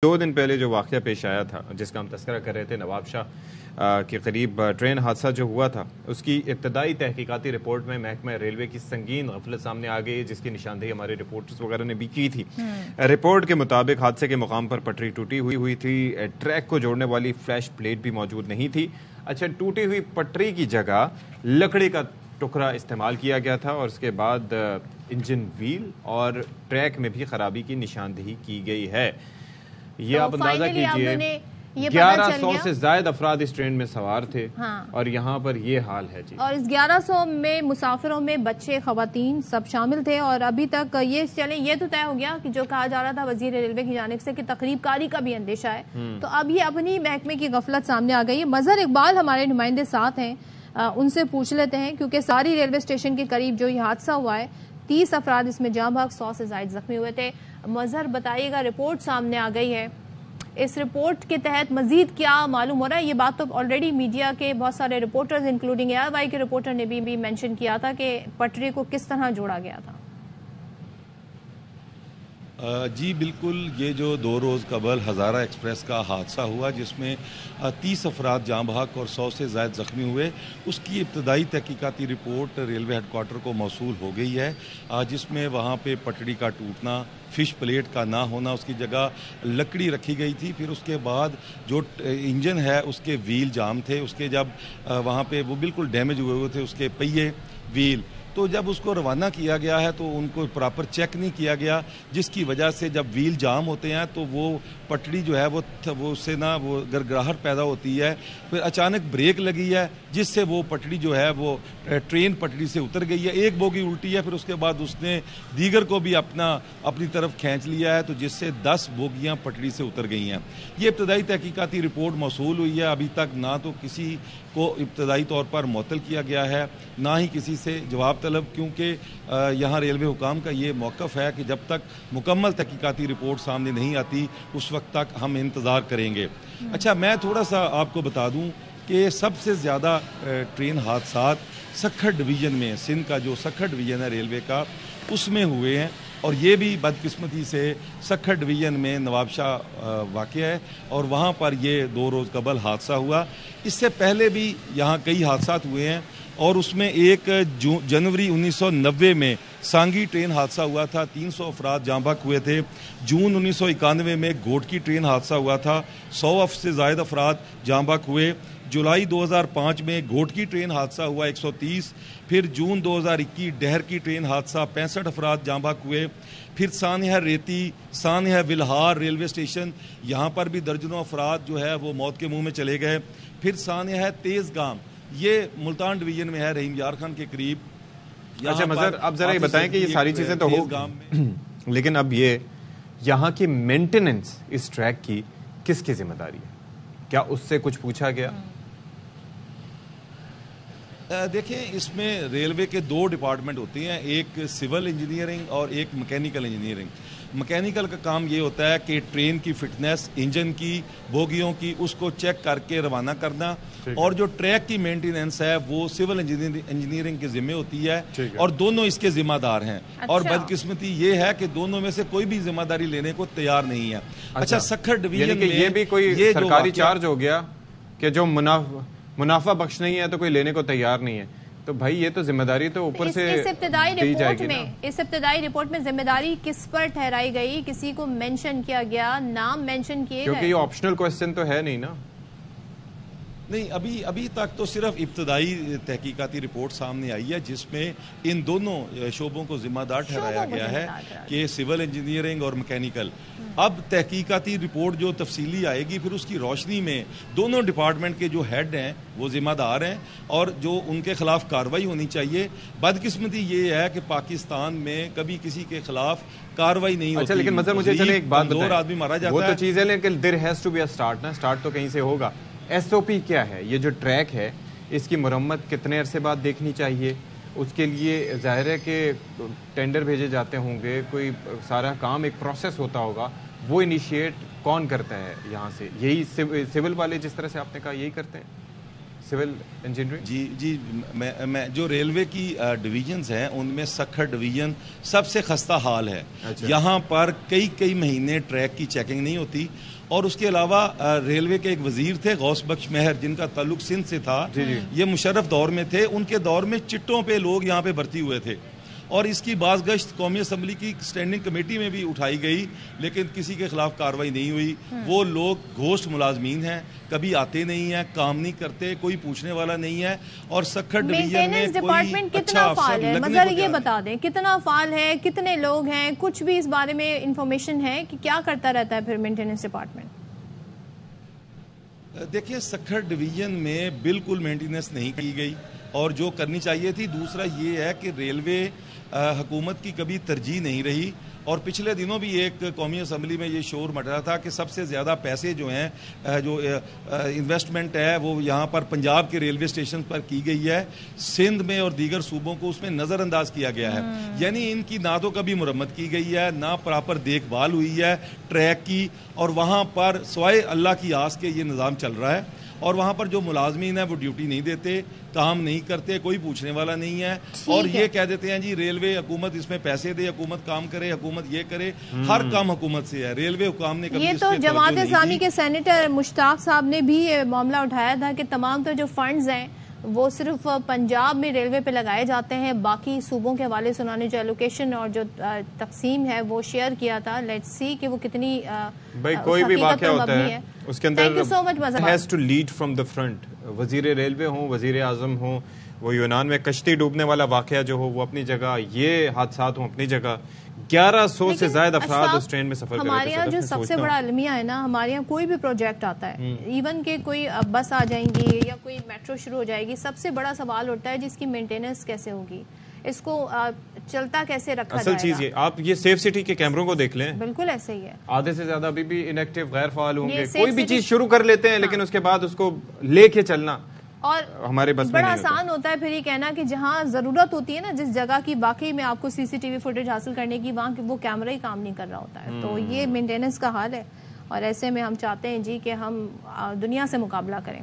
دو دن پہلے جو واقعہ پیش آیا تھا جس کا ہم تذکرہ کر رہے تھے، نواب شاہ کے قریب ٹرین حادثہ جو ہوا تھا، اس کی ابتدائی تحقیقاتی رپورٹ میں محکمہ ریلوے کی سنگین غفلت سامنے آ گئی، جس کی نشاندہی ہمارے رپورٹرز وغیرہ نے بھی کی تھی۔ رپورٹ کے مطابق حادثے کے مقام پر پٹری ٹوٹی ہوئی تھی، ٹریک کو جوڑنے والی فلیش پلیٹ بھی موجود نہیں تھی۔ اچھا، ٹوٹی ہوئی پٹری کی جگہ لکڑی کا ٹکڑا استعمال کیا گیا تھا، اور اس کے بعد انجن ویل اور ٹریک میں بھی خرابی کی نشاندہی کی گئی ہے۔ یہ آپ اندازہ کیجئے 1100 سے زائد افراد اس ٹرین میں سوار تھے، اور یہاں پر یہ حال ہے جی۔ اور اس 1100 میں مسافروں میں بچے، خواتین سب شامل تھے، اور ابھی تک یہ تو طے ہو گیا کہ جو کہا جا رہا تھا وزیر ریلوے کی جانب سے کہ تخریب کاری کا بھی اندیشہ ہے، تو اب یہ اپنی محکمے کی غفلت سامنے آ گئی ہے۔ مظہر اقبال ہمارے نمائندے ساتھ ہیں، ان سے پوچھ لیتے ہیں، کیونکہ ساری ریلوے اسٹیشن کے قریب جو یہ حادثہ ہوا ہے 30 افراد اس میں جاں بحق، 100 سے زائد زخمی ہوئے تھے۔ مظہر بتائیے گا، رپورٹ سامنے آ گئی ہے، اس رپورٹ کے تحت مزید کیا معلوم ہو رہا ہے؟ یہ بات تو آلریڈی میڈیا کے بہت سارے رپورٹرز انکلوڈنگ ARY کے رپورٹر نے بھی مینشن کیا تھا کہ پٹری کو کس طرح جوڑا گیا تھا۔ جی بالکل، یہ جو 2 روز قبل ہزارہ ایکسپریس کا حادثہ ہوا جس میں 30 افراد جاں بحق اور 100 سے زائد زخمی ہوئے، اس کی ابتدائی تحقیقاتی رپورٹ ریلوے ہیڈ کوارٹر کو موصول ہو گئی ہے، جس میں وہاں پہ پٹڑی کا ٹوٹنا، فش پلیٹ کا نہ ہونا، اس کی جگہ لکڑی رکھی گئی تھی، پھر اس کے بعد جو انجن ہے اس کے ویل جام تھے، اس کے جب وہاں پہ وہ بالکل ڈیمیج ہوئے تھے اس کے پہیے ویل، تو جب اس کو روانہ کیا گیا ہے تو ان کو پراپر چیک نہیں کیا گیا، جس کی وجہ سے جب ویل جام ہوتے ہیں تو وہ پٹڑی جو ہے وہ اس سے نا وہ گرگراہٹ پیدا ہوتی ہے، پھر اچانک بریک لگی ہے جس سے وہ پٹڑی جو ہے وہ ٹرین پٹڑی سے اتر گئی ہے، ایک بوگی الٹی ہے، پھر اس کے بعد اس نے دیگر کو بھی اپنی طرف کھینچ لیا ہے، تو جس سے 10 بوگیاں پٹڑی سے اتر گئی ہیں۔ یہ ابتدائی تحقیقاتی رپورٹ موصول ہوئی ہے، ابھی تک نہ تو کسی کو ابتدائی طور پر معطل کیا گیا ہے، نہ ہی کسی سے جواب طلب، کیونکہ یہاں ریلوے حکام کا یہ موقف ہے کہ جب تک مکمل تحقیقاتی رپورٹ سامنے نہیں آتی اس وقت تک ہم انتظار کریں گے۔ اچھا، میں تھوڑا سا آپ کو بتا دوں کہ سب سے زیادہ ٹرین حادثات سکھر ڈویژن میں، سندھ کا جو سکھر ڈویژن ہے ریلوے کا، اس میں ہوئے ہیں، اور یہ بھی بدقسمتی سے سکھر ڈویژن میں نواب شاہ واقع ہے، اور وہاں پر یہ 2 روز قبل حادثہ ہوا۔ اس سے پہلے بھی یہاں کئی حادثات ہوئے ہیں، اور اس میں 1 جنوری 1990 میں سانگی ٹرین حادثہ ہوا تھا، 300 افراد جاں بحق ہوئے تھے۔ جون 1991 میں گھوٹکی ٹرین حادثہ ہوا تھا، 100 سے زائد افراد جاں بحق ہوئے۔ جولائی 2005 میں گھوٹکی ٹرین حادثہ ہوا 130، پھر جون 2021 ڈہر کی ٹرین حادثہ 65 افراد جاں بحق ہوئے، پھر سانحہ ریتی، سانحہ ولہار ریلوے اسٹیشن، یہاں پر بھی درجنوں افراد جو ہے وہ موت کے منہ میں چلے گئے، پھر سانحہ تیز گام، یہ ملتان ڈویژن میں ہے، رحیم یار خان کے قریب۔ اچھا مظہر، اب ذرا یہ بتائیں کہ یہ ساری چیزیں تو ہو، لیکن اب یہ یہاں کی مینٹیننس اس ٹریک کی کس کی ذمہ داری ہے؟ کیا اس سے کچھ پوچھا گیا؟ دیکھیں، اس میں ریلوے کے 2 ڈپارٹمنٹ ہوتے ہیں، ایک سول انجینئرنگ اور ایک میکینیکل انجینئرنگ۔ میکینیکل کا کام یہ ہوتا ہے کہ ٹرین کی فٹنس، انجن کی، بوگیوں کی، اس کو چیک کر کے روانہ کرنا، اور جو ٹریک کی مینٹیننس ہے وہ سول انجینئرنگ کی ذمہ ہوتی ہے، اور دونوں اس کے ذمہ دار ہیں، اور بدقسمتی یہ ہے کہ دونوں میں سے کوئی بھی ذمہ داری لینے کو تیار نہیں ہے۔ اچھا، سکھر ڈویژن میں یہ بھی کوئی سرکاری چارج ہو گیا کہ جو منافع بخش نہیں ہے تو کوئی لینے کو تیار نہیں ہے، تو بھائی یہ تو ذمہ داری تو اوپر سے دی جائے گی نا۔ اس ابتدائی رپورٹ میں ذمہ داری کس پر ٹھہرائی گئی؟ کسی کو مینشن کیا گیا؟ نام مینشن کیے گئے؟ کیونکہ یہ آپشنل کوسچن تو ہے نہیں نا۔ نہیں، ابھی تک تو صرف ابتدائی تحقیقاتی رپورٹ سامنے آئی ہے، جس میں ان دونوں شعبوں کو ذمہ دار ٹھہرایا گیا ہے کہ سول انجینئرنگ اور میکینیکل۔ اب تحقیقاتی رپورٹ جو تفصیلی آئے گی، پھر اس کی روشنی میں دونوں ڈپارٹمنٹ کے جو ہیڈ ہیں وہ ذمہ دار ہیں، اور جو ان کے خلاف کارروائی ہونی چاہیے۔ بدقسمتی یہ ہے کہ پاکستان میں کبھی کسی کے خلاف کارروائی نہیں ہوتی۔ اچھا، لیکن مظہر مجھے چلے ایک بات بتائیں، آدمی مارا جاتا ہے، وہ تو چیز ہے، لیکن there has to be a start نا، اسٹارٹ تو کہیں سے ہوگا۔ SOP کیا ہے؟ یہ جو ٹریک ہے اس کی مرمت کتنے عرصے بعد دیکھنی چاہیے؟ اس کے لیے ظاہر ہے کہ ٹینڈر بھیجے جاتے ہوں گے، کوئی سارا کام ایک پروسیس ہوتا ہوگا، وہ انیشیٹ کون کرتا ہے یہاں سے؟ یہی سول والے، جس طرح سے آپ نے کہا، یہی کرتے ہیں؟ Civil engineering? جی میں جو ریلوے کی ڈویژنز ہیں ان میں سکھر ڈویژن سب سے خستہ حال ہے. یہاں پر کئی مہینے ٹریک کی چیکنگ نہیں ہوتی. اور اس کے علاوہ ریلوے کے ایک وزیر تھے غوث بخش مہر جن کا تعلق سندھ سے تھا. یہ مشرف دور میں تھے. ان کے دور میں چٹوں پہ لوگ یہاں پہ بھرتی ہوئے تھے اور اس کی باز گشت قومی اسمبلی کی اسٹینڈنگ کمیٹی میں بھی اٹھائی گئی لیکن کسی کے خلاف کارروائی نہیں ہوئی. وہ لوگ گھوسٹ ملازمین ہیں, کبھی آتے نہیں ہیں, کام نہیں کرتے, کوئی پوچھنے والا نہیں ہے. اور سکھر ڈویژن میں ڈپارٹمنٹ کتنا فعال ہے مظہر یہ بتا دیں, کتنا فعال ہے, کتنے لوگ ہیں, کچھ بھی اس بارے میں انفارمیشن ہے کہ کیا کرتا رہتا ہے پھر مینٹیننس ڈپارٹمنٹ؟ دیکھیے سکھر ڈویژن میں بالکل مینٹیننس نہیں کی گئی اور جو کرنی چاہیے تھی. دوسرا یہ ہے کہ ریلوے حکومت کی کبھی ترجیح نہیں رہی. اور پچھلے دنوں بھی ایک قومی اسمبلی میں یہ شور مچ رہا تھا کہ سب سے زیادہ پیسے جو ہیں جو انویسٹمنٹ ہے وہ یہاں پر پنجاب کے ریلوے اسٹیشن پر کی گئی ہے. سندھ میں اور دیگر صوبوں کو اس میں نظر انداز کیا گیا ہے. یعنی ان کی نہ تو کبھی مرمت کی گئی ہے نہ پراپر دیکھ بھال ہوئی ہے ٹریک کی. اور وہاں پر سوائے اللہ کی آس کے یہ نظام چل رہا ہے. اور وہاں پر جو ملازمین ہیں وہ ڈیوٹی نہیں دیتے, کام نہیں کرتے, کوئی پوچھنے والا نہیں ہے. اور یہ کہہ دیتے ہیں جی ریلوے حکومت اس میں پیسے دے, حکومت کام کرے, حکومت یہ کرے. ہر کام حکومت سے ہے. ریلوے حکام نے کبھی یہ تو جماعت اسلامی کے سینیٹر مشتاق صاحب نے بھی یہ معاملہ اٹھایا تھا کہ تمام تو جو فنڈز ہیں وہ صرف پنجاب میں ریلوے پہ لگائے جاتے ہیں, باقی صوبوں کے حوالے سے انہوں نے جو ایلوکیشن اور جو تقسیم ہے وہ شیئر کیا تھا. لیٹس سی کہ وہ کتنی بھائی کوئی بھی واقعہ ہوتا ہے اس کے اندر has to lead from the front. وزیر ریلوے ہوں, وزیر اعظم ہوں, وہ یونان میں کشتی ڈوبنے والا واقعہ جو ہو وہ اپنی جگہ, یہ حادثات ہوں اپنی جگہ. 1100 سے زائد افراد اس ٹرین میں سفر کر رہے تھے. ہمارے یہاں جو سب سے بڑا المیہ ہے نا, ہمارے یہاں کوئی بھی پروجیکٹ آتا ہے, ایون کہ کوئی بس آ جائیں گی یا کوئی میٹرو شروع ہو جائے گی, سب سے بڑا سوال ہوتا ہے جس کی مینٹیننس کیسے ہوگی, اس کو چلتا کیسے رکھا جائے گا. اصل چیز یہ, آپ یہ سیف سٹی کے کیمروں کو دیکھ لیں, بالکل ایسے ہی ہے. آدھے سے زیادہ ابھی بھی ان ایکٹیو غیر فعال ہوں گے. کوئی بھی چیز شروع کر لیتے ہیں لیکن اس کے بعد اس کو لے کے چلنا اور ہمارے بس میں بڑا آسان ہوتا ہے پھر یہ کہنا کہ جہاں ضرورت ہوتی ہے نا, جس جگہ کی واقعی میں آپ کو سی سی ٹی وی فوٹیج حاصل کرنے کی, وہاں وہ کیمرہ ہی کام نہیں کر رہا ہوتا ہے. تو یہ مینٹیننس کا حال ہے اور ایسے میں ہم چاہتے ہیں جی کہ ہم دنیا سے مقابلہ کریں.